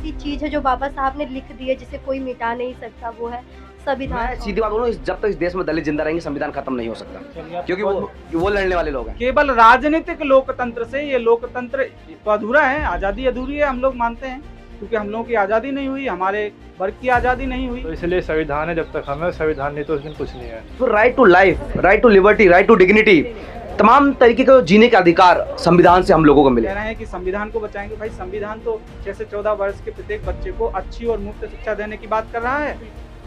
ऐसी चीज़ है जो बाबा साहब ने लिख दी है जिसे कोई मिटा नहीं सकता, वो है संविधान। मैं सीधी बात बोलूं, जब तक इस देश में दलित जिंदा रहेंगे संविधान खत्म नहीं हो सकता, क्योंकि वो लड़ने वाले लोग हैं। केवल राजनीतिक लोकतंत्र से ये लोकतंत्र तो अधूरा है, आजादी अधूरी है, हम लोग मानते हैं, क्योंकि हम लोगों की आजादी नहीं हुई, हमारे वर्ग की आजादी नहीं हुई। तो इसलिए संविधान है, जब तक हमें संविधान नहीं तो उस दिन कुछ नहीं है। तो right to life, right to liberty, right to dignity, तमाम तरीके का जीने का अधिकार संविधान से हम लोगों को मिले। कह रहे हैं कि संविधान को बचाएंगे। भाई संविधान तो 6 से 14 वर्ष के प्रत्येक बच्चे को अच्छी और मुफ्त शिक्षा देने की बात कर रहा है,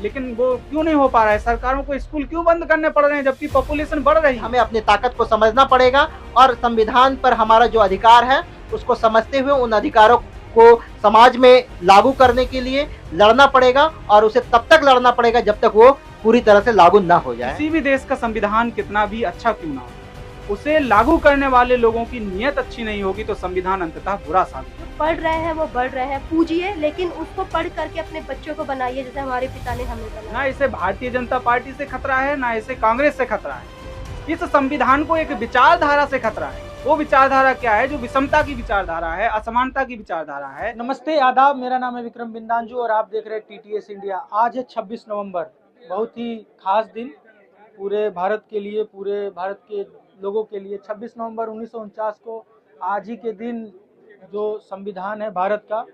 लेकिन वो क्यों नहीं हो पा रहा है? सरकारों को स्कूल क्यों बंद करने पड़ रहे हैं जबकि पॉपुलेशन बढ़ रही है? हमें अपनी ताकत को समझना पड़ेगा और संविधान पर हमारा जो अधिकार है उसको समझते हुए उन अधिकारों को समाज में लागू करने के लिए लड़ना पड़ेगा, और उसे तब तक लड़ना पड़ेगा जब तक वो पूरी तरह से लागू ना हो जाए। किसी भी देश का संविधान कितना भी अच्छा क्यों ना हो, उसे लागू करने वाले लोगों की नीयत अच्छी नहीं होगी तो संविधान अंततः बुरा साबित होगा। पढ़ रहे हैं वो बढ़ रहे हैं, पूजिए, लेकिन उसको पढ़ करके अपने बच्चों को बनाइए जैसे हमारे पिता ने हमें बनाया। ना इसे भारतीय जनता पार्टी से खतरा है, ना इसे कांग्रेस से खतरा है। इस संविधान को एक विचारधारा से खतरा है। वो विचारधारा क्या है? जो विषमता की विचारधारा है, असमानता की विचारधारा है। नमस्ते, आदाब। मेरा नाम है विक्रम बिंदांजू और आप देख रहे हैं टीटीएस इंडिया। आज है 26 नवंबर, बहुत ही खास दिन पूरे भारत के लिए, पूरे भारत के लोगों के लिए। 26 नवंबर 1949 को आज ही के दिन जो संविधान है भारत का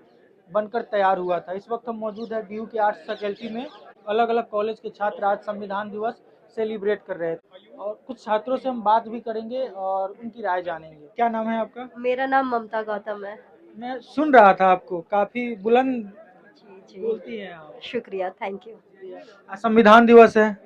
बनकर तैयार हुआ था। इस वक्त हम मौजूद है डीयू के आर्ट्स फैकल्टी में। अलग अलग कॉलेज के छात्र आज संविधान दिवस सेलिब्रेट कर रहे थे और कुछ छात्रों से हम बात भी करेंगे और उनकी राय जानेंगे। क्या नाम है आपका? मेरा नाम ममता गौतम है। मैं सुन रहा था आपको, काफी बुलंद जी बोलती हैं आप। शुक्रिया, थैंक यू। आज संविधान दिवस है,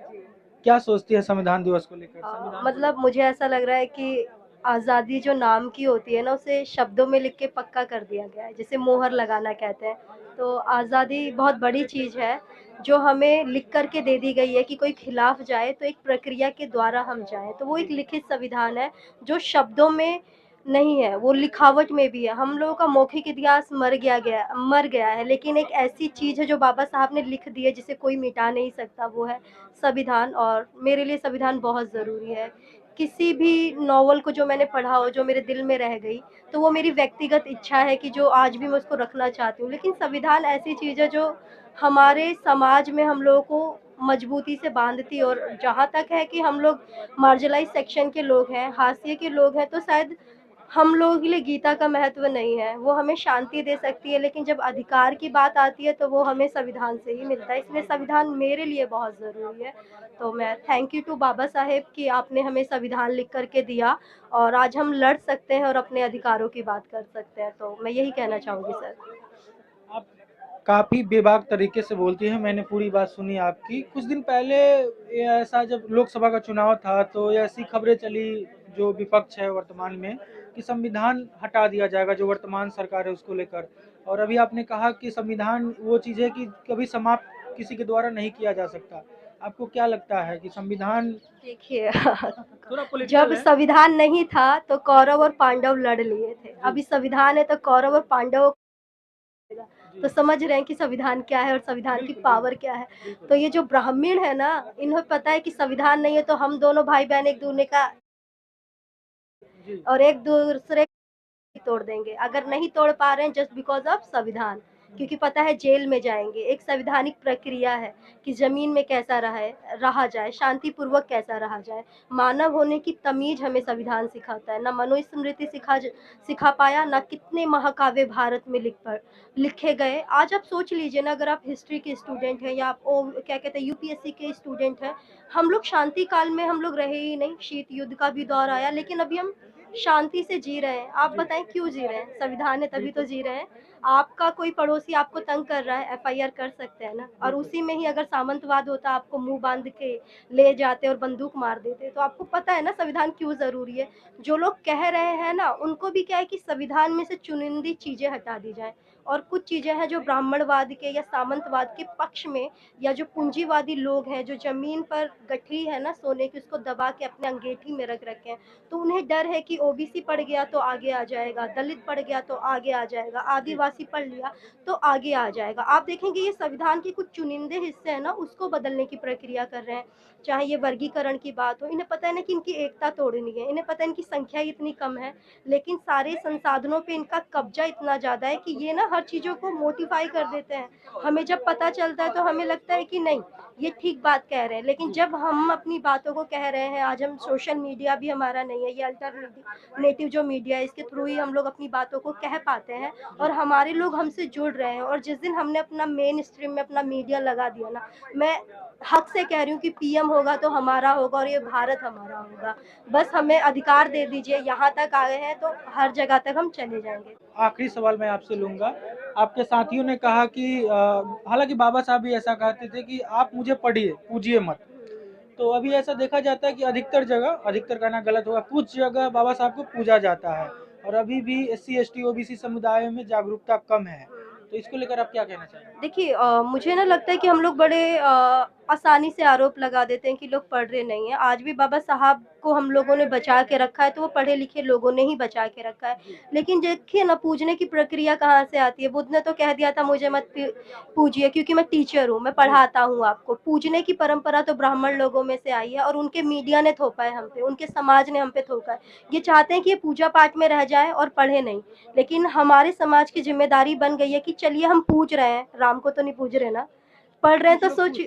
क्या सोचती है संविधान दिवस को लेकर? मतलब मुझे ऐसा लग रहा है कि आज़ादी जो नाम की होती है ना, उसे शब्दों में लिख के पक्का कर दिया गया है, जिसे मोहर लगाना कहते हैं। तो आज़ादी बहुत बड़ी चीज़ है जो हमें लिख करके दे दी गई है कि कोई खिलाफ जाए तो एक प्रक्रिया के द्वारा हम जाएं। तो वो एक लिखित संविधान है जो शब्दों में नहीं है, वो लिखावट में भी है। हम लोगों का मौखिक इतिहास मर गया है, लेकिन एक ऐसी चीज़ है जो बाबा साहब ने लिख दी है जिसे कोई मिटा नहीं सकता, वो है संविधान। और मेरे लिए संविधान बहुत ज़रूरी है। किसी भी नॉवल को जो मैंने पढ़ा हो, जो मेरे दिल में रह गई, तो वो मेरी व्यक्तिगत इच्छा है कि जो आज भी मैं उसको रखना चाहती हूँ। लेकिन संविधान ऐसी चीज़ है जो हमारे समाज में हम लोगों को मजबूती से बांधती है। और जहाँ तक है कि हम लोग मार्जिनलाइज़ सेक्शन के लोग हैं, हाशिए के लोग हैं, तो शायद हम लोगों के लिए गीता का महत्व नहीं है। वो हमें शांति दे सकती है, लेकिन जब अधिकार की बात आती है तो वो हमें संविधान से ही मिलता है। इसलिए संविधान मेरे लिए बहुत ज़रूरी है। तो मैं thank you to Baba Saheb कि आपने हमें संविधान लिख कर के दिया और आज हम लड़ सकते हैं और अपने अधिकारों की बात कर सकते हैं। तो मैं यही कहना चाहूँगी सर। आप काफी बेबाक तरीके से बोलती हैं, मैंने पूरी बात सुनी आपकी। कुछ दिन पहले ये ऐसा जब लोकसभा का चुनाव था तो ये ऐसी खबरें चली, जो विपक्ष है वर्तमान में, कि संविधान हटा दिया जाएगा, जो वर्तमान सरकार है उसको लेकर। और अभी आपने कहा कि संविधान वो चीज़ है कि कभी समाप्त किसी के द्वारा नहीं किया जा सकता। आपको क्या लगता है कि संविधान देखिए थोड़ा जब पॉलिटिकल है? संविधान नहीं था तो कौरव और पांडव लड़ लिए थे। अभी संविधान है तो कौरव और पांडव, तो समझ रहे हैं कि संविधान क्या है और संविधान की पावर क्या है। तो ये जो ब्राह्मण है ना, इन्हें पता है कि संविधान नहीं है तो हम दोनों भाई बहन एक दूसरे का जी। और एक दूसरे तोड़ देंगे अगर नहीं तोड़ पा रहे हैं जस्ट बिकॉज ऑफ संविधान, क्योंकि पता है जेल में जाएंगे। एक संवैधानिक प्रक्रिया है कि जमीन में कैसा रहा जाए, शांतिपूर्वक कैसा रहा जाए। मानव होने की तमीज हमें संविधान सिखाता है। ना मनुस्मृति सिखा पाया, ना कितने महाकाव्य भारत में लिखे गए। आज आप सोच लीजिए ना, अगर आप हिस्ट्री के स्टूडेंट हैं या आप क्या कहते हैं यूपीएससी के स्टूडेंट हैं, हम लोग शांति काल में हम लोग रहे ही नहीं। शीत युद्ध का भी दौर आया, लेकिन अभी हम शांति से जी रहे हैं। आप बताएं क्यों जी रहे हैं? संविधान है तभी तो जी रहे हैं। आपका कोई पड़ोसी आपको तंग कर रहा है, एफआईआर कर सकते हैं ना। और उसी में ही अगर सामंतवाद होता, आपको मुंह बांध के ले जाते और बंदूक मार देते। तो आपको पता है ना संविधान क्यों जरूरी है। जो लोग कह रहे हैं ना, उनको भी क्या है कि संविधान में से चुनिंदी चीजें हटा दी जाए और कुछ चीजें हैं जो ब्राह्मणवाद के या सामंतवाद के पक्ष में, या जो पूंजीवादी लोग हैं जो जमीन पर गठरी है ना सोने की, उसको दबा के अपने अंगेठी में रख रखे हैं। तो उन्हें डर है कि ओबीसी पढ़ गया तो आगे आ जाएगा, दलित पढ़ गया तो आगे आ जाएगा, आदिवासी पढ़ लिया तो आगे आ जाएगा। आप देखेंगे ये संविधान के कुछ चुनिंदे हिस्से हैं ना, उसको बदलने की प्रक्रिया कर रहे हैं। चाहे ये वर्गीकरण की बात हो, इन्हें पता है ना कि इनकी एकता तोड़नी है, इन्हें पता है इनकी संख्या इतनी कम है, लेकिन सारे संसाधनों पे इनका कब्जा इतना ज़्यादा है कि ये ना हर चीज़ों को मोडिफाई कर देते हैं। हमें जब पता चलता है तो हमें लगता है कि नहीं, ये ठीक बात कह रहे हैं, लेकिन जब हम अपनी बातों को कह रहे हैं, आज हम सोशल मीडिया भी हमारा नहीं है, ये अल्टरनेटिव जो मीडिया है, इसके थ्रू ही हम लोग अपनी बातों को कह पाते हैं और हमारे लोग हमसे जुड़ रहे हैं। और जिस दिन हमने अपना मेन स्ट्रीम में अपना मीडिया लगा दिया ना, मैं हक से कह रही हूँ कि पीएम होगा तो हमारा होगा और ये भारत हमारा होगा। बस हमें अधिकार दे दीजिए, यहाँ तक आए हैं तो हर जगह तक हम चले जाएंगे। आखिरी सवाल मैं आपसे लूंगा। आपके साथियों ने कहा कि हालांकि बाबा साहब भी ऐसा कहते थे कि आप मुझे पढ़िए, पूजिए मत। तो अभी ऐसा देखा जाता है कि अधिकतर जगह, अधिकतर कहना गलत होगा, कुछ जगह बाबा साहब को पूजा जाता है और अभी भी SC ST OBC समुदाय में जागरूकता कम है। तो इसको लेकर आप क्या कहना चाहेंगे? देखिए मुझे ना लगता है कि हम लोग बड़े आसानी से आरोप लगा देते हैं कि लोग पढ़ रहे नहीं हैं। आज भी बाबा साहब को हम लोगों ने बचा के रखा है, तो वो पढ़े लिखे लोगों ने ही बचा के रखा है। लेकिन देखिए ना, पूजने की प्रक्रिया कहाँ से आती है। बुद्ध ने तो कह दिया था मुझे मत पूजिए, क्योंकि मैं टीचर हूँ, मैं पढ़ाता हूँ आपको। पूजने की परंपरा तो ब्राह्मण लोगों में से आई है और उनके मीडिया ने थोपा है हम पे, उनके समाज ने हम पे थोपा है। ये चाहते हैं कि ये पूजा पाठ में रह जाए और पढ़े नहीं, लेकिन हमारे समाज की जिम्मेदारी बन गई है कि चलिए हम पूज रहे हैं, राम को तो नहीं पूज रहे ना, पढ़ रहे हैं तो सोच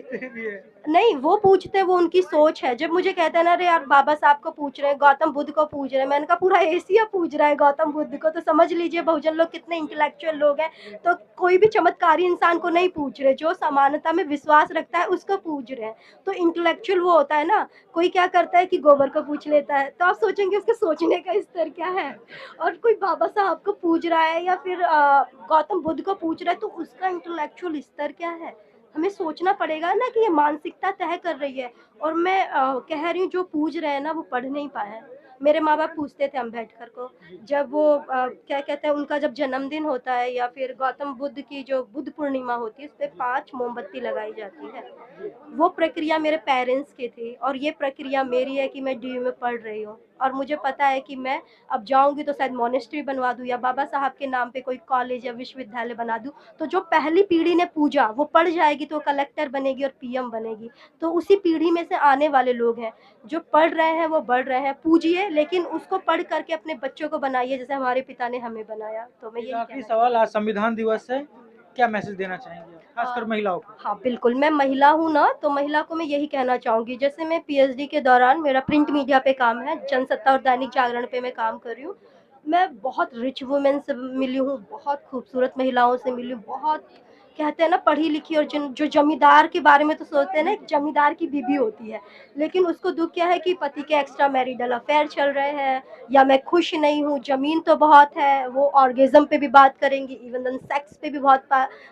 नहीं, वो पूछते हैं, वो उनकी सोच है। जब मुझे कहते हैं ना, अरे यार बाबा साहब को पूछ रहे हैं, गौतम बुद्ध को पूछ रहे हैं, मैंने कहा पूरा एशिया पूछ रहा है गौतम बुद्ध को, तो समझ लीजिए बहुजन लोग कितने इंटेलेक्चुअल लोग हैं। तो कोई भी चमत्कारी इंसान को नहीं पूछ रहे, जो समानता में विश्वास रखता है उसको पूछ रहे हैं। तो इंटेलेक्चुअल वो होता है ना, कोई क्या करता है कि गोबर को पूछ लेता है, तो आप सोचेंगे उसके सोचने का स्तर क्या है। और कोई बाबा साहब को पूछ रहा है या फिर गौतम बुद्ध को पूछ रहा है, तो उसका इंटेलेक्चुअल स्तर क्या है। हमें सोचना पड़ेगा ना कि ये मानसिकता तय कर रही है। और मैं कह रही हूँ, जो पूज रहे हैं ना वो पढ़ नहीं पाए हैं। मेरे माँ बाप पूछते थे अम्बेडकर को, जब वो क्या कहते हैं, उनका जब जन्मदिन होता है या फिर गौतम बुद्ध की जो बुद्ध पूर्णिमा होती है, उस पर 5 मोमबत्ती लगाई जाती है। वो प्रक्रिया मेरे पेरेंट्स की थी और ये प्रक्रिया मेरी है कि मैं DU में पढ़ रही हूँ। और मुझे पता है कि मैं अब जाऊंगी तो शायद मॉनेस्ट्री बनवा दूँ या बाबा साहब के नाम पे कोई कॉलेज या विश्वविद्यालय बना दूँ। तो जो पहली पीढ़ी ने पूजा वो पढ़ जाएगी तो कलेक्टर बनेगी और PM बनेगी। तो उसी पीढ़ी में से आने वाले लोग हैं जो पढ़ रहे हैं, वो बढ़ रहे हैं। पूजिए, लेकिन उसको पढ़ करके अपने बच्चों को बनाइए जैसे हमारे पिता ने हमें बनाया। तो मैं यही आखिरी सवाल, आज संविधान दिवस है, क्या मैसेज देना चाहेंगे खासकर महिलाओं को? हाँ बिल्कुल, मैं महिला हूँ ना, तो महिला को मैं यही कहना चाहूँगी, जैसे मैं PhD के दौरान, मेरा प्रिंट मीडिया पे काम है, जनसत्ता और दैनिक जागरण पे मैं काम कर रही हूँ। मैं बहुत रिच वुमेन से मिली हूँ, बहुत खूबसूरत महिलाओं से मिली हूँ, बहुत कहते हैं ना पढ़ी लिखी, और जो जमींदार के बारे में तो सोचते हैं ना, एक जमींदार की बीवी होती है, लेकिन उसको दुख क्या है कि पति के एक्स्ट्रा मैरिटल अफेयर चल रहे हैं, या मैं खुश नहीं हूँ, ज़मीन तो बहुत है, वो ऑर्गेज़म पे भी बात करेंगी, इवन सेक्स पे भी बहुत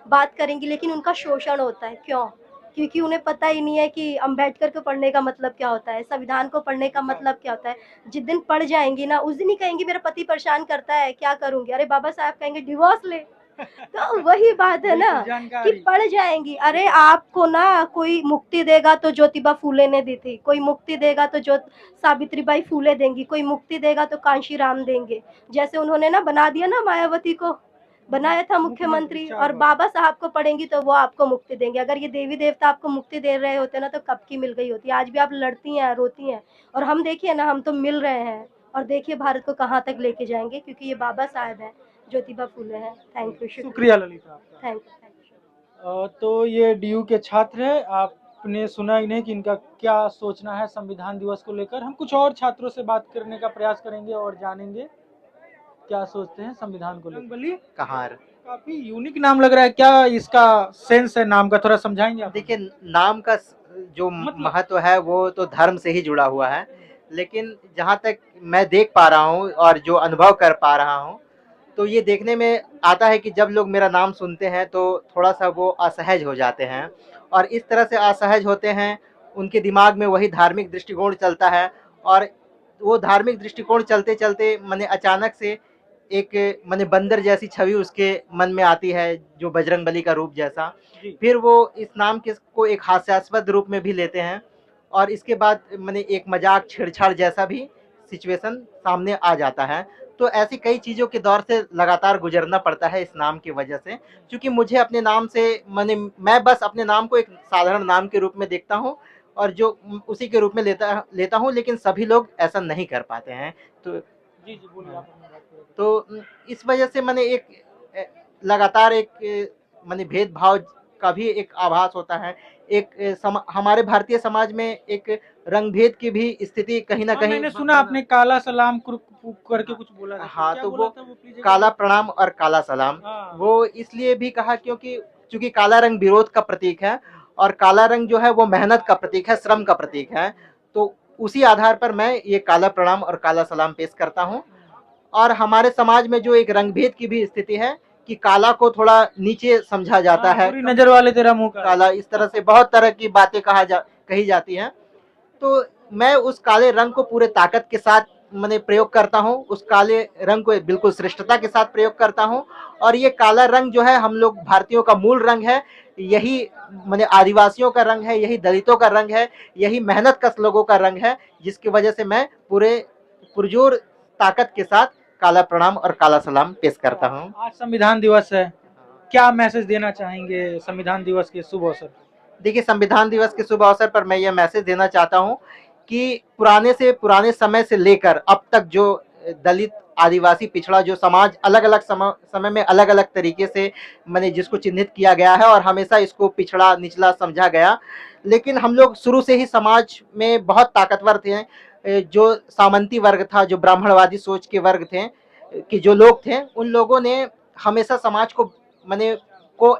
बात करेंगी, लेकिन उनका शोषण होता है। क्यों? क्योंकि उन्हें पता ही नहीं है कि अम्बेडकर को पढ़ने का मतलब क्या होता है, संविधान को पढ़ने का मतलब क्या होता है। जिस दिन पढ़ जाएंगी ना, उस दिन ही कहेंगी मेरा पति परेशान करता है, क्या करूँगी। अरे बाबा साहब कहेंगे डिवोर्स ले। तो वही बात है ना कि पढ़ जाएंगी। अरे आपको ना कोई मुक्ति देगा तो ज्योतिबा फूले ने दी थी, कोई मुक्ति देगा तो जो सावित्रीबाई फूले देंगी, कोई मुक्ति देगा तो कांशीराम देंगे। जैसे उन्होंने ना बना दिया ना, मायावती को बनाया था मुख्यमंत्री, और बाबा साहब को पढ़ेंगी तो वो आपको मुक्ति देंगे। अगर ये देवी देवता आपको मुक्ति दे रहे होते ना, तो कब की मिल गई होती। आज भी आप लड़ती हैं, रोती हैं, और हम देखिए ना, हम तो मिल रहे हैं, और देखिए भारत को कहाँ तक लेके जाएंगे, क्योंकि ये बाबा साहब हैं, ज्योतिबा फूले हैं। थैंक यू, शुक्रिया ललिता आपका। Thank you. तो ये DU के छात्र हैं, आपने सुना इन्हें कि इनका क्या सोचना है संविधान दिवस को लेकर। हम कुछ और छात्रों से बात करने का प्रयास करेंगे और जानेंगे क्या सोचते हैं संविधान को लेकर। बोलिए। कहार। काफी यूनिक नाम लग रहा है, क्या इसका सेंस है नाम का, थोड़ा समझाएंगे आप? देखिए, नाम का जो महत्व है वो तो धर्म से ही जुड़ा हुआ है, लेकिन जहाँ तक मैं देख पा रहा हूँ और जो अनुभव कर पा रहा हूँ, तो ये देखने में आता है कि जब लोग मेरा नाम सुनते हैं तो थोड़ा सा वो असहज हो जाते हैं, और इस तरह से असहज होते हैं, उनके दिमाग में वही धार्मिक दृष्टिकोण चलता है, और वो धार्मिक दृष्टिकोण चलते चलते माने अचानक से एक माने बंदर जैसी छवि उसके मन में आती है, जो बजरंगबली का रूप जैसा। फिर वो इस नाम के को एक हास्यास्पद रूप में भी लेते हैं, और इसके बाद माने एक मजाक छेड़छाड़ जैसा भी सिचुएशन सामने आ जाता है। तो ऐसी कई चीज़ों के दौर से लगातार गुजरना पड़ता है इस नाम की वजह से, क्योंकि मुझे अपने नाम से मैं बस अपने नाम को एक साधारण नाम के रूप में देखता हूँ और जो उसी के रूप में लेता हूँ, लेकिन सभी लोग ऐसा नहीं कर पाते हैं। तो जी जी बोलिए, आप अपनी बात करें। तो इस वजह से एक लगातार भेदभाव का भी एक आभास होता है। हमारे भारतीय समाज में एक रंग भेद की भी स्थिति कहीं ना हाँ, कहीं मैंने सुना आपने काला सलाम करके कुछ बोला था। हाँ, क्या तो बोला वो था वो प्लीज काला प्रणाम और काला सलाम, हाँ। वो इसलिए भी कहा क्योंकि चूंकि काला रंग विरोध का प्रतीक है और काला रंग जो है वो मेहनत का प्रतीक है, श्रम का प्रतीक है। तो उसी आधार पर मैं ये काला प्रणाम और काला सलाम पेश करता हूँ। और हमारे समाज में जो एक रंगभेद की भी स्थिति है कि काला को थोड़ा नीचे समझा जाता है, बुरी नजर वाले तेरा मुंह काला, इस तरह से बहुत तरह की बातें कही जाती हैं। तो मैं उस काले रंग को पूरे ताकत के साथ प्रयोग करता हूँ, उस काले रंग को बिल्कुल श्रेष्ठता के साथ प्रयोग करता हूँ। और ये काला रंग जो है हम लोग भारतीयों का मूल रंग है, यही आदिवासियों का रंग है, यही दलितों का रंग है, यही मेहनत कश लोगों का रंग है, जिसकी वजह से मैं पूरे पुरजोर ताकत के साथ काला प्रणाम और काला सलाम पेश करता हूँ। आज संविधान दिवस है, क्या मैसेज देना चाहेंगे संविधान दिवस के शुभ अवसर? देखिए, संविधान दिवस के शुभ अवसर पर मैं यह मैसेज देना चाहता हूँ कि पुराने समय से लेकर अब तक जो दलित, आदिवासी, पिछड़ा जो समाज अलग अलग समय में अलग अलग तरीके से जिसको चिन्हित किया गया है और हमेशा इसको पिछड़ा निचला समझा गया, लेकिन हम लोग शुरू से ही समाज में बहुत ताकतवर थे। जो सामंती वर्ग था, जो ब्राह्मणवादी सोच के वर्ग थे, कि जो लोग थे, उन लोगों ने हमेशा समाज को को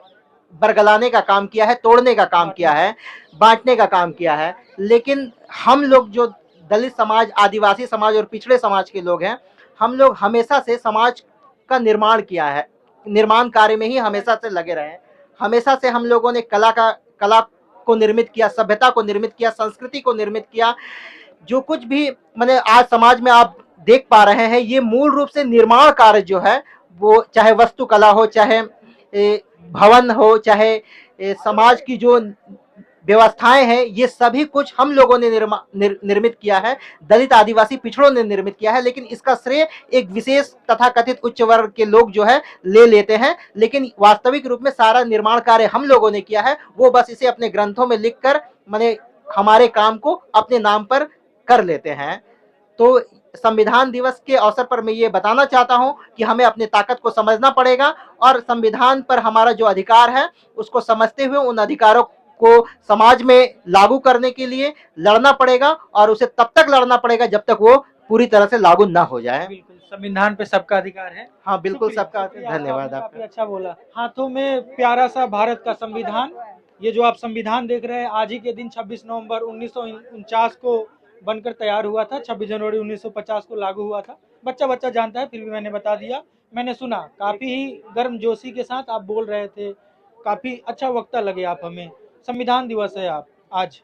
बरगलाने का काम किया है, तोड़ने का काम किया है, बांटने का काम किया है। लेकिन हम लोग जो दलित समाज, आदिवासी समाज और पिछड़े समाज के लोग हैं, हम लोग हमेशा से समाज का निर्माण किया है, निर्माण कार्य में ही हमेशा से लगे रहे हैं। हमेशा से हम लोगों ने कला को निर्मित किया, सभ्यता को निर्मित किया, संस्कृति को निर्मित किया। जो कुछ भी आज समाज में आप देख पा रहे हैं, ये मूल रूप से निर्माण कार्य जो है, वो चाहे वास्तुकला हो, चाहे भवन हो, चाहे समाज की जो व्यवस्थाएं हैं, ये सभी कुछ हम लोगों ने निर्मित किया है, दलित, आदिवासी, पिछड़ों ने निर्मित किया है। लेकिन इसका श्रेय एक विशेष तथाकथित उच्च वर्ग के लोग जो है ले लेते हैं, लेकिन वास्तविक रूप में सारा निर्माण कार्य हम लोगों ने किया है। वो बस इसे अपने ग्रंथों में लिखकर हमारे काम को अपने नाम पर कर लेते हैं। तो संविधान दिवस के अवसर पर मैं ये बताना चाहता हूं कि हमें अपनी ताकत को समझना पड़ेगा और संविधान पर हमारा जो अधिकार है उसको समझते हुए उन अधिकारों को समाज में लागू करने के लिए लड़ना पड़ेगा, और उसे तब तक लड़ना पड़ेगा जब तक वो पूरी तरह से लागू ना हो जाए। बिल्कुल, संविधान पे सबका अधिकार है। हाँ, बिल्कुल, सबका शुक्रिया, धन्यवाद। आपने आपका काफी अच्छा बोला। हाथों में प्यारा सा भारत का संविधान, ये जो आप संविधान देख रहे हैं, आज ही के दिन 26 नवंबर 1949 को बनकर तैयार हुआ था। 26 जनवरी 1950 को लागू हुआ था। बच्चा जानता है, फिर भी मैंने बता दिया। मैंने सुना, काफी ही गर्मजोशी के साथ आप बोल रहे थे, काफी अच्छा वक्ता लगे आप हमें। संविधान दिवस है आप आज,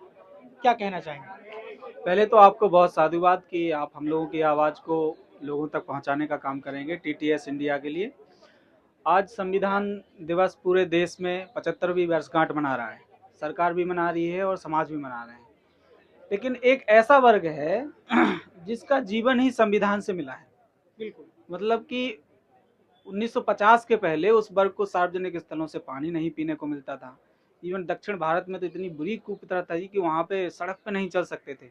क्या कहना चाहेंगे? पहले तो आपको बहुत साधुवाद कि आप हम लोगों की आवाज़ को लोगों तक पहुंचाने का काम करेंगे टीटीएस इंडिया के लिए। आज संविधान दिवस पूरे देश में 75वीं वर्षगांठ मना रहा है, सरकार भी मना रही है और समाज भी मना रहे हैं। लेकिन एक ऐसा वर्ग है जिसका जीवन ही संविधान से मिला है। बिल्कुल, मतलब कि 1950 के पहले उस वर्ग को सार्वजनिक स्थलों से पानी नहीं पीने को मिलता था। इवन दक्षिण भारत में तो इतनी बुरी कुप्रथा थी कि वहाँ पे सड़क पे नहीं चल सकते थे,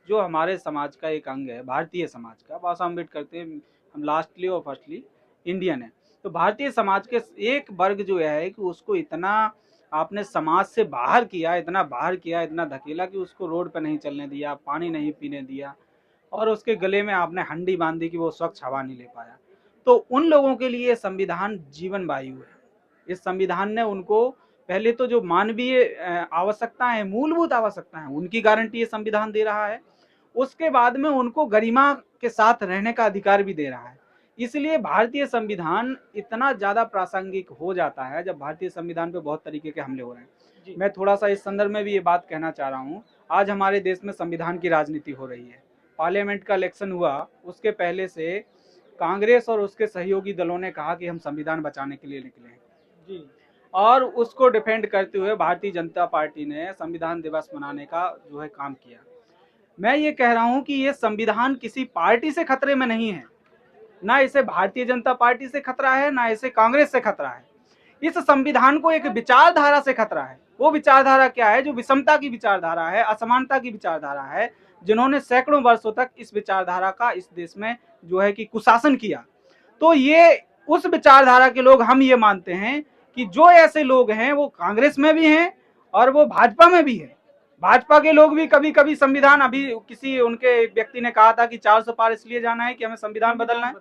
जो हमारे समाज का एक अंग है, भारतीय समाज का। बाबा साहब अम्बेडकर थे, हम लास्टली और फर्स्टली इंडियन है। तो भारतीय समाज के एक वर्ग जो है कि उसको इतना आपने समाज से बाहर किया, इतना बाहर किया, इतना धकेला कि उसको रोड पर नहीं चलने दिया, पानी नहीं पीने दिया, और उसके गले में आपने हंडी बांधी कि वो स्वच्छ हवा नहीं ले पाया। तो उन लोगों के लिए संविधान जीवन वायु है। इस संविधान ने उनको पहले तो जो मानवीय आवश्यकताएं, मूलभूत आवश्यकताएं, उनकी गारंटी ये संविधान दे रहा है। उसके बाद में उनको गरिमा के साथ रहने का अधिकार भी दे रहा है। इसलिए भारतीय संविधान इतना ज़्यादा प्रासंगिक हो जाता है जब भारतीय संविधान पे बहुत तरीके के हमले हो रहे हैं। मैं थोड़ा सा इस संदर्भ में भी ये बात कहना चाह रहा हूँ, आज हमारे देश में संविधान की राजनीति हो रही है। पार्लियामेंट का इलेक्शन हुआ, उसके पहले से कांग्रेस और उसके सहयोगी दलों ने कहा कि हम संविधान बचाने के लिए निकले हैं, और उसको डिफेंड करते हुए भारतीय जनता पार्टी ने संविधान दिवस मनाने का जो है काम किया। मैं ये कह रहा हूं कि ये संविधान किसी पार्टी से खतरे में नहीं है, ना इसे भारतीय जनता पार्टी से खतरा है, ना इसे कांग्रेस से खतरा है। इस संविधान को एक विचारधारा से खतरा है। वो विचारधारा क्या है? जो विषमता की विचारधारा है, असमानता की विचारधारा है, जिन्होंने सैकड़ों वर्षों तक इस विचारधारा का इस देश में जो है कि कुशासन किया। तो ये उस विचारधारा के लोग, हम ये मानते हैं कि जो ऐसे लोग हैं वो कांग्रेस में भी हैं और वो भाजपा में भी है। भाजपा के लोग भी कभी कभी संविधान, अभी किसी उनके व्यक्ति ने कहा था कि 400 पार इसलिए जाना है कि हमें संविधान बदलना है।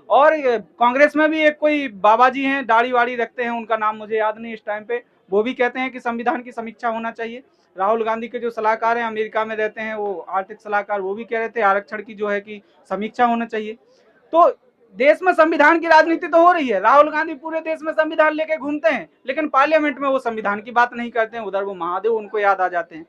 और कांग्रेस में भी एक कोई बाबा जी हैं, दाढ़ी वाड़ी रखते हैं, उनका नाम मुझे याद नहीं इस टाइम पे, वो भी कहते हैं कि संविधान की समीक्षा होना चाहिए। राहुल गांधी के जो सलाहकार हैं, अमेरिका में रहते हैं, वो आर्थिक सलाहकार, वो भी कह रहे थे आरक्षण की जो है कि समीक्षा होना चाहिए। तो देश में संविधान की राजनीति तो हो रही है। राहुल गांधी पूरे देश में संविधान लेके घूमते हैं, लेकिन पार्लियामेंट में वो संविधान की बात नहीं करते हैं। उधर वो महादेव उनको याद आ जाते हैं।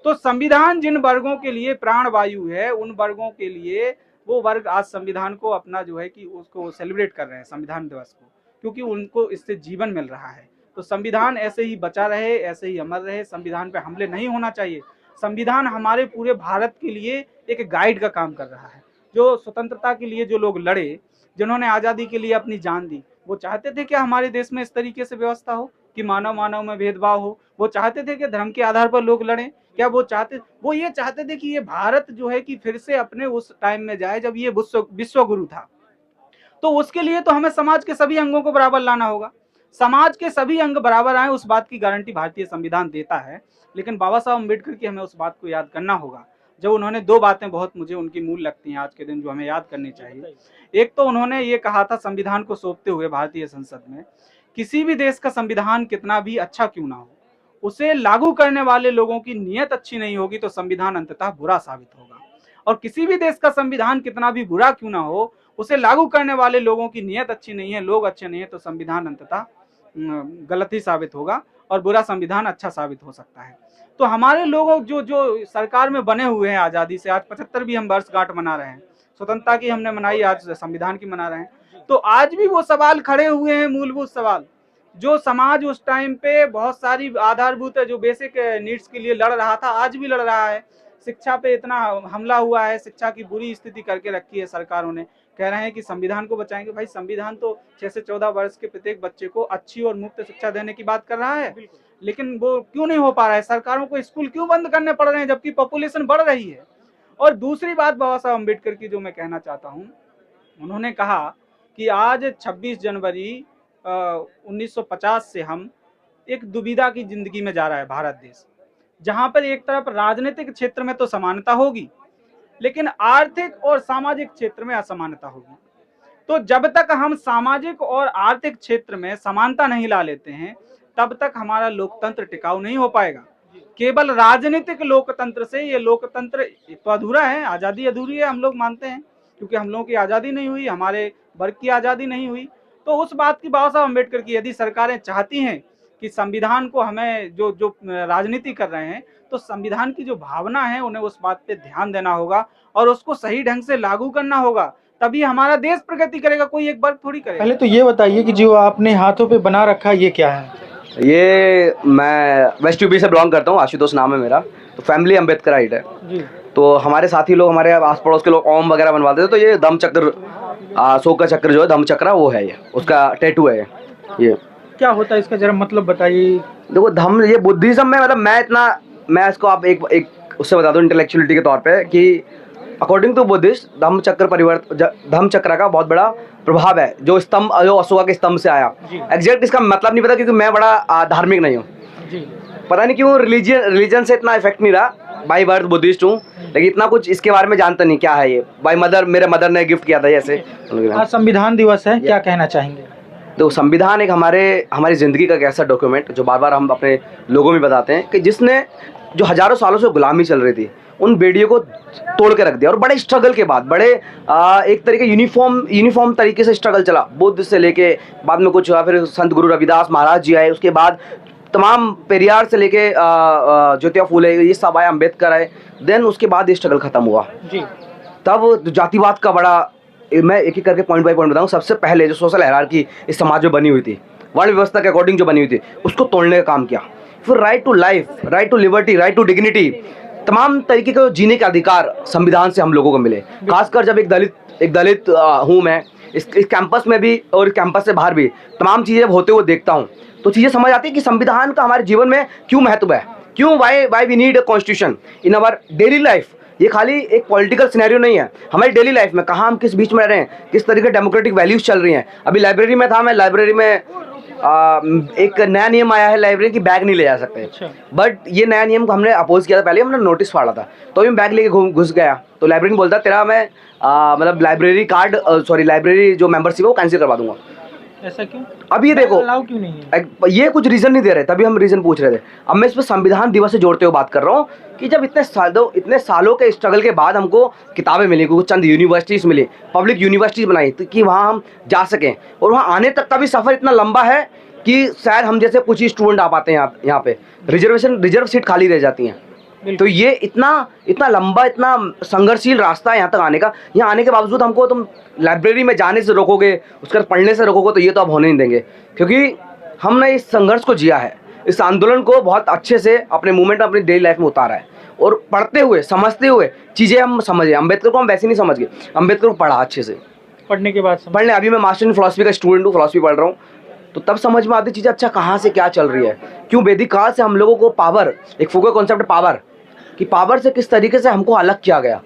तो संविधान जिन वर्गों के लिए प्राण वायु है, उन वर्गों के लिए वो वर्ग आज संविधान को अपना जो है कि उसको सेलिब्रेट कर रहे हैं, संविधान दिवस को, क्योंकि उनको इससे जीवन मिल रहा है। तो संविधान ऐसे ही बचा रहे, ऐसे ही अमर रहे। संविधान पे हमले नहीं होना चाहिए। संविधान हमारे पूरे भारत के लिए एक गाइड का काम कर रहा है। जो स्वतंत्रता के लिए जो लोग लड़े, जिन्होंने आज़ादी के लिए अपनी जान दी, वो चाहते थे कि हमारे देश में इस तरीके से व्यवस्था हो कि मानव मानव में भेदभाव हो। वो चाहते थे कि धर्म के आधार पर लोग लड़ें। क्या वो ये चाहते थे कि ये भारत जो है कि फिर से अपने उस टाइम में जाए जब ये विश्व गुरु था। तो उसके लिए तो हमें समाज के सभी अंगों को बराबर लाना होगा। समाज के सभी अंग बराबर आए, उस बात की गारंटी भारतीय संविधान देता है। लेकिन बाबा साहब अम्बेडकर की हमें उस बात को याद करना होगा। जब उन्होंने 2 बातें बहुत मुझे उनकी मूल लगती हैं आज के दिन, जो हमें याद करनी चाहिए। एक तो उन्होंने ये कहा था संविधान को सौंपते हुए भारतीय संसद में, किसी भी देश का संविधान कितना भी अच्छा क्यों ना हो, उसे लागू करने वाले लोगों की नीयत अच्छी नहीं होगी तो संविधान अंततः बुरा साबित होगा। और किसी भी देश का संविधान कितना भी बुरा क्यों ना हो, उसे लागू करने वाले लोगों की नीयत अच्छी नहीं है, लोग अच्छे नहीं है, तो संविधान अंततः गलत ही साबित होगा और बुरा संविधान अच्छा साबित हो सकता है। तो हमारे लोग जो सरकार में बने हुए हैं आज़ादी से, आज 75 भी हम वर्षगांठ मना रहे हैं, स्वतंत्रता की हमने मनाई, आज संविधान की मना रहे हैं। तो आज भी वो सवाल खड़े हुए हैं, मूलभूत सवाल, जो समाज उस टाइम पे बहुत सारी आधारभूत है, जो बेसिक नीड्स के लिए लड़ रहा था, आज भी लड़ रहा है। शिक्षा पे इतना हमला हुआ है, शिक्षा की बुरी स्थिति करके रखी है सरकारों ने। कह रहे हैं कि संविधान को बचाएंगे। भाई संविधान तो 6 से 14 वर्ष के प्रत्येक बच्चे को अच्छी और मुफ्त शिक्षा देने की बात कर रहा है, लेकिन वो क्यों नहीं हो पा रहा है? सरकारों को स्कूल क्यों बंद करने पड़ रहे हैं जबकि पॉपुलेशन बढ़ रही है? और दूसरी बात बाबा साहब अम्बेडकर की जो मैं कहना चाहता हूँ, उन्होंने कहा कि आज 26 जनवरी 1950 से हम एक दुविधा की जिंदगी में जा रहा है भारत देश, जहां पर एक तरफ राजनीतिक क्षेत्र में तो समानता होगी, लेकिन आर्थिक और सामाजिक क्षेत्र में असमानता होगी। तो जब तक हम सामाजिक और आर्थिक क्षेत्र में समानता नहीं ला लेते हैं, तब तक हमारा लोकतंत्र टिकाऊ नहीं हो पाएगा। केवल राजनीतिक लोकतंत्र से ये लोकतंत्र तो अधूरा है, आज़ादी अधूरी है, हम लोग मानते हैं, क्योंकि हम लोगों की आज़ादी नहीं हुई, हमारे वर्ग की आज़ादी नहीं हुई। तो उस बात की बाबा साहब अम्बेडकर की, यदि सरकारें चाहती हैं कि संविधान को हमें जो राजनीति कर रहे हैं, तो संविधान की जो भावना है उन्हें उस बात पे ध्यान देना होगा और उसको सही ढंग से लागू करना होगा, तभी हमारा देश प्रगति करेगा, कोई एक वर्ग थोड़ी करेगा। पहले तो ये बताइए कि जो आपने हाथों पे बना रखा है ये क्या है? ये मैं वेस्ट यूपी से बिलोंग करता हूँ, आशुतोष नाम है मेरा। तो फैमिली अम्बेडकराइट है जी। तो हमारे साथी लोग, हमारे आस पड़ोस के लोग ओम वगैरह बनवाते थे। तो ये धम्म चक्र, अशोक का चक्र जो है, धम्म चक्र, वो है, ये उसका टैटू है। ये क्या होता है इसका, जरा मतलब बताइए। देखो धम्म, ये बुद्धिज्म में, मतलब मैं इसको आप एक उससे बता दूं इंटेलेक्चुअलिटी के तौर पे कि अकॉर्डिंग टू बुद्धिस्ट धम्म चक्र का बहुत बड़ा प्रभाव है, जो अशोका के स्तंभ से आया। एग्जैक्ट इसका मतलब नहीं पता, क्योंकि मैं बड़ा धार्मिक नहीं हूँ, पता नहीं क्यों रिलीजन से इतना इफेक्ट नहीं रहा। बाई बर्थ बुद्धिस्ट हूँ, लेकिन इतना कुछ इसके बारे में जानता नहीं क्या है ये। बाई मदर, मेरे मदर ने गिफ्ट किया था ऐसे। आज संविधान दिवस है, क्या कहना चाहेंगे? तो संविधान एक हमारी ज़िंदगी का एक ऐसा डॉक्यूमेंट जो बार बार हम अपने लोगों में बताते हैं कि जिसने जो हज़ारों सालों से गुलामी चल रही थी, उन बेड़ियों को तोड़ के रख दिया। और बड़े स्ट्रगल के बाद, बड़े एक तरीके यूनिफॉर्म तरीके से स्ट्रगल चला, बुद्ध से लेके बाद में कुछ फिर संत गुरु रविदास महाराज जी आए, उसके बाद तमाम पेरियार से लेके ज्योतिबा फूले, ये सब आए, अम्बेडकर आए, देन उसके बाद ये स्ट्रगल खत्म हुआ जी। तब जातिवाद का बड़ा, मैं एक एक करके पॉइंट बाय पॉइंट बताऊँ। सबसे पहले जो सोशल हायरार्की इस समाज में बनी हुई थी, वर्ण व्यवस्था के अकॉर्डिंग जो बनी हुई थी, उसको तोड़ने का काम किया। फिर right to life, right to liberty, right to dignity, तमाम तरीके का जीने का अधिकार संविधान से हम लोगों को मिले। खासकर जब एक दलित हूँ मैं, इस कैंपस में भी और कैंपस से बाहर भी तमाम चीज़ें होते हुए देखता हूँ, तो चीज़ें समझ आती है कि संविधान का हमारे जीवन में क्यों महत्व है, क्यों why we need a constitution in our daily life. ये खाली एक पॉलिटिकल सिनेरियो नहीं है, हमारी डेली लाइफ में कहाँ हम किस बीच में रह रहे हैं, किस तरीके डेमोक्रेटिक वैल्यूज चल रही हैं। अभी लाइब्रेरी में था, मैं लाइब्रेरी में एक नया नियम आया है लाइब्रेरी की बैग नहीं ले जा सकते, बट ये नया नियम हमने अपोज किया था, पहले हमने नोटिस फाड़ा था, तो मैं बैग लेके घुस गया, तो लाइब्रेरी में बोलता तेरा मैं मतलब लाइब्रेरी कार्ड लाइब्रेरी जो मेंबरशिप है वो कैंसिल करवा दूंगा। ऐसा क्यों? अब ये देखो अलाउ क्यों नहीं है? ये कुछ रीजन नहीं दे रहे, तभी हम रीजन पूछ रहे थे। अब मैं इस पर संविधान दिवस से जोड़ते हुए बात कर रहा हूँ कि जब इतने सालों के स्ट्रगल के बाद हमको किताबें मिली, कुछ चंद यूनिवर्सिटीज मिली, पब्लिक यूनिवर्सिटीज बनाई तो कि वहाँ हम जा सकें, और वहाँ आने तक का भी सफ़र इतना लंबा है कि शायद हम जैसे कुछ ही स्टूडेंट आ पाते हैं यहाँ पे, रिजर्व सीट खाली रह जाती हैं। तो ये इतना लंबा, इतना संघर्षशील रास्ता है यहाँ तक आने का। यहाँ आने के बावजूद हमको तुम लाइब्रेरी में जाने से रोकोगे, उसके बाद पढ़ने से रोकोगे, तो ये तो अब होने नहीं देंगे, क्योंकि हमने इस संघर्ष को जिया है, इस आंदोलन को बहुत अच्छे से अपने मूवमेंट अपनी डेली लाइफ में उतारा है, और पढ़ते हुए समझते हुए चीज़ें हम समझे। अम्बेडकर को हम वैसे नहीं समझ गए, अम्बेडकर को पढ़ा अच्छे से, पढ़ने के बाद पढ़ने। अभी मैं मास्टर इन फिलॉसफी का स्टूडेंट हूँ, फिलॉसफी पढ़ रहा हूँ, तो तब समझ में आती चीज़ें, अच्छा कहाँ से क्या चल रही है, क्यों वैदिक काल से हम लोगों को पावर, एक फूको कॉन्सेप्ट पावर कि पावर से किस तरीके से हमको अलग किया गया।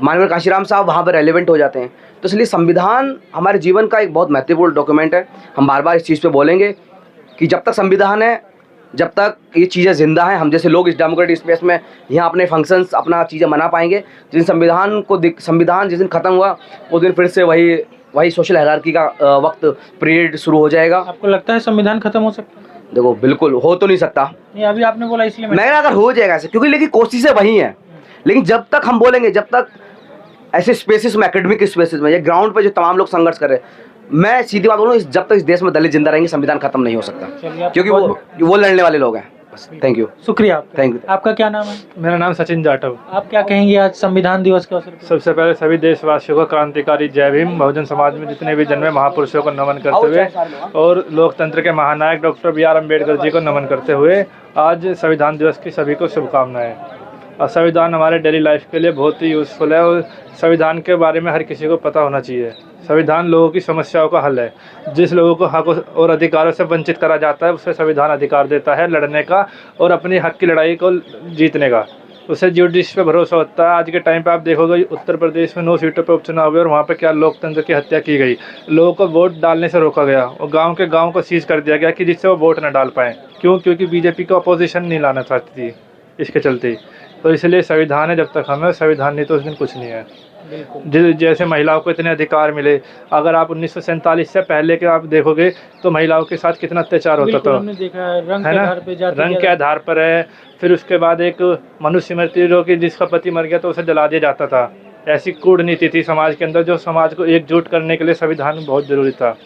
माननीय कांशीराम साहब वहाँ पर रेलेवेंट हो जाते हैं। तो इसलिए संविधान हमारे जीवन का एक बहुत महत्वपूर्ण डॉक्यूमेंट है। हम बार बार इस चीज़ पे बोलेंगे कि जब तक संविधान है, जब तक ये चीज़ें जिंदा हैं, हम जैसे लोग इस डेमोक्रेटिक स्पेस में यहाँ अपने फंक्शंस, अपना चीज़ें मना पाएंगे। जिस संविधान जिस दिन ख़त्म हुआ, उस दिन फिर से वही सोशल हायरार्की का वक्त पीरियड शुरू हो जाएगा। आपको लगता है संविधान खत्म हो सकता है? देखो बिल्कुल हो तो नहीं सकता, नहीं अभी आपने बोला इसलिए मैं अगर हो जाएगा ऐसे, क्योंकि लेकिन कोशिशें वही हैं। लेकिन जब तक हम बोलेंगे, जब तक ऐसे स्पेसिस में, एकेडमिक स्पेसिस में या ग्राउंड पे जो तमाम लोग संघर्ष कर रहे हैं, मैं सीधी बात बोलूँ, जब तक इस देश में दलित जिंदा रहेंगे संविधान खत्म नहीं हो सकता, क्योंकि वो लड़ने वाले लोग हैं। थैंक यू, शुक्रिया। Thank you. आपका क्या नाम है? मेरा नाम सचिन जाटव। आप क्या कहेंगे आज संविधान दिवस के अवसर पर? सबसे पहले सभी देशवासियों को क्रांतिकारी जय भीम। बहुजन समाज में जितने भी जन्मे महापुरुषों को नमन करते हुए और लोकतंत्र के महानायक डॉक्टर BR अम्बेडकर जी को नमन करते हुए आज संविधान दिवस की सभी को शुभकामनाएं। और संविधान हमारे डेली लाइफ के लिए बहुत ही यूज़फुल है, और संविधान के बारे में हर किसी को पता होना चाहिए। संविधान लोगों की समस्याओं का हल है। जिस लोगों को हक और अधिकारों से वंचित करा जाता है, उसे संविधान अधिकार देता है लड़ने का और अपनी हक की लड़ाई को जीतने का। उसे जुडिस पे भरोसा होता है। आज के टाइम पे आप देखोगे उत्तर प्रदेश में 9 सीटों पे उपचुनाव हुए और वहाँ पे क्या लोकतंत्र की हत्या की गई, लोगों को वोट डालने से रोका गया और गाँव के गाँव को सीज कर दिया गया कि जिससे वो वोट न डाल पाएँ। क्यों? क्योंकि बीजेपी को अपोजिशन नहीं लाना चाहती थी इसके चलते। तो इसलिए संविधान है, जब तक हमें संविधान नहीं तो उस दिन कुछ नहीं है। जैसे महिलाओं को इतने अधिकार मिले, अगर आप 1947 से पहले के आप देखोगे तो महिलाओं के साथ कितना अत्याचार होता था, हमने देखा है, रंग है के ना, आधार पे जाति रंग के आधार पर है। फिर उसके बाद एक मनुष्य मृत्यु, जो कि जिसका पति मर गया तो उसे जला दिया जाता था। ऐसी कूटनीति थी समाज के अंदर, जो समाज को एकजुट करने के लिए संविधान बहुत ज़रूरी था।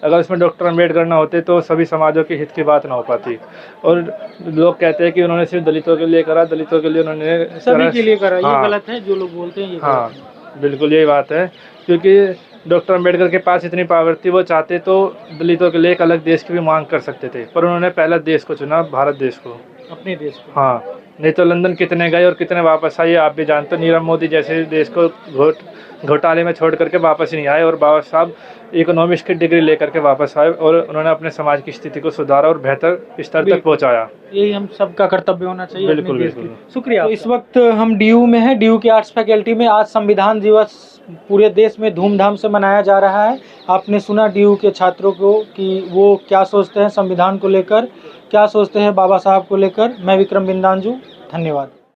अगर इसमें डॉक्टर अम्बेडकर ना होते तो सभी समाजों के हित की बात ना हो पाती। और लोग कहते हैं कि उन्होंने सिर्फ दलितों के लिए करा, दलितों के लिए उन्होंने सभी के लिए करा। ये हाँ, गलत है, जो लोग बोलते हैं ये हाँ गलत है। बिल्कुल यही बात है, क्योंकि डॉक्टर अम्बेडकर के पास इतनी पावर थी, वो चाहते तो दलितों के लिए एक अलग देश की भी मांग कर सकते थे, पर उन्होंने पहला देश को चुना, भारत देश को, अपने देश को। हाँ, नहीं तो लंदन कितने गए और कितने वापस आए आप भी जानते। नीरव मोदी जैसे देश को घोटाले में छोड़ करके वापस नहीं आए, और बाबा साहब इकोनॉमिक्स की डिग्री लेकर के वापस आए और उन्होंने अपने समाज की स्थिति को सुधारा और बेहतर स्तर तक पहुंचाया। यही हम सबका कर्तव्य होना चाहिए। बिल्कुल अपने देश बिल्कुल। की। शुक्रिया। तो इस वक्त हम DU में हैं, DU की आर्ट्स फैकल्टी में। आज संविधान दिवस पूरे देश में धूमधाम से मनाया जा रहा है। आपने सुना DU के छात्रों को कि वो क्या सोचते हैं संविधान को लेकर, क्या सोचते हैं बाबा साहब को लेकर। मैं विक्रम बिंदांजू, धन्यवाद।